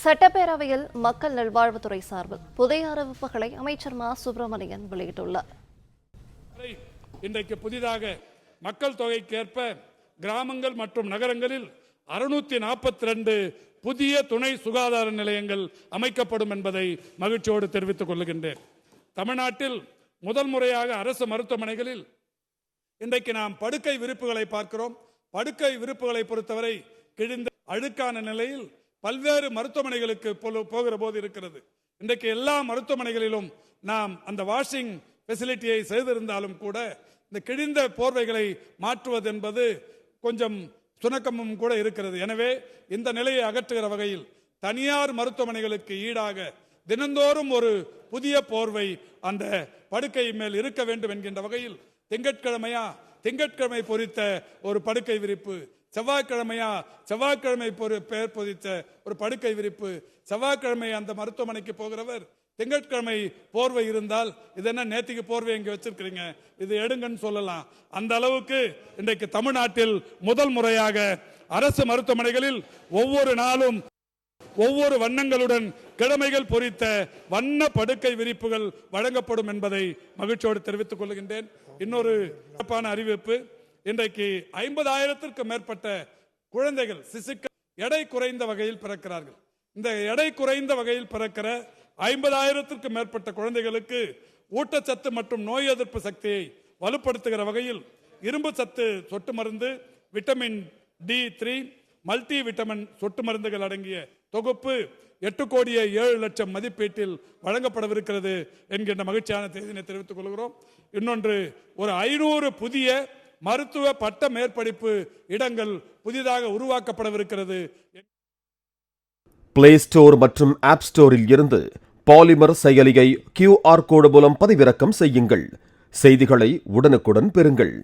சட்டப்பேரவையில் மக்கள் நல்வாழ்வுத்துறை சார்பில் புதிய அறிவிப்புகளை அமைச்சர் மா சுப்பிரமணியன் வெளியிட்டுள்ளார். இன்றைக்கு புதிதாக மக்கள் தொகைக்கேற்ப கிராமங்கள் மற்றும் நகரங்களில் 642 புதிய துணை சுகாதார நிலையங்கள் அமைக்கப்படும் என்பதை மகிழ்ச்சியோடு தெரிவித்துக் கொள்கின்றேன். தமிழ்நாட்டில் முதல் முறையாக அரசு மருத்துவமனைகளில் இன்றைக்கு நாம் படுக்கை விரிப்புகளை பார்க்கிறோம். படுக்கை விரிப்புகளை பொறுத்தவரை கிழிந்த அழுக்கான நிலையில் பல்வேறு மருத்துவமனைகளுக்கு போகிற போது இருக்கிறது. இன்றைக்கு எல்லா மருத்துவமனைகளிலும் நாம் அந்த வாஷிங் ஃபெசிலிட்டியை செய்திருந்தாலும் கூட இந்த கிழிந்த போர்வைகளை மாற்றுவது என்பது கொஞ்சம் சுணக்கமும் கூட இருக்கிறது. எனவே இந்த நிலையை அகற்றுகிற வகையில் தனியார் மருத்துவமனைகளுக்கு ஈடாக தினந்தோறும் ஒரு புதிய போர்வை அந்த படுக்கை மேல் இருக்க வேண்டும் என்கின்ற வகையில் திங்கட்கிழமை பொறித்த ஒரு படுக்கை விரிப்பு, செவ்வாய்க்கிழமை பெயர் பொதித்த ஒரு படுக்கை விரிப்பு, செவ்வாய்க்கிழமை அந்த மருத்துவமனைக்கு போகிறவர் திங்கட்கிழமை போர்வை இருந்தால் இது என்ன நேத்திக்கு போர்வை இங்க வச்சிருக்கிறீங்க, இது எடுங்கன்னு சொல்லலாம். அந்த அளவுக்கு இன்றைக்கு தமிழ்நாட்டில் முதல் முறையாக அரசு மருத்துவமனைகளில் ஒவ்வொரு நாளும் ஒவ்வொரு வண்ணங்களுடன் கிழமைகள் பொறித்த வண்ண படுக்கை விரிப்புகள் வழங்கப்படும் என்பதை மகிழ்ச்சியோடு தெரிவித்துக் கொள்கின்றேன். இன்னொரு சிறப்பான அறிவிப்பு, இன்றைக்கு 50,000க்கும் மேற்பட்ட குழந்தைகள் சிசுக்கள் எடை குறைந்த வகையில் பிறக்கிறார்கள். இந்த எடை குறைந்த வகையில் பிறக்கிற 50,000க்கும் மேற்பட்ட குழந்தைகளுக்கு ஊட்டச்சத்து மற்றும் நோய் எதிர்ப்பு சக்தியை வலுப்படுத்துகிற வகையில் இரும்பு சத்து சொட்டு மருந்து, விட்டமின் D3, மல்டி விட்டமின் சொட்டு மருந்துகள் அடங்கிய தொகுப்பு 8,07,00,000 மதிப்பீட்டில் வழங்கப்படவிருக்கிறது என்கின்ற மகிழ்ச்சியான செய்தியை தெரிவித்துக் கொள்கிறோம். இன்னொன்று, ஒரு 500 புதிய மருத்துவ பட்ட மேற்படிப்பு இடங்கள் புதிதாக உருவாக்கப்படவிருக்கிறது. பிளே ஸ்டோர் மற்றும் ஆப் ஸ்டோரில் இருந்து பாலிமர் செயலியை QR கோடு மூலம் பதிவிறக்கம் செய்யுங்கள். செய்திகளை உடனுக்குடன் பெறுங்கள்.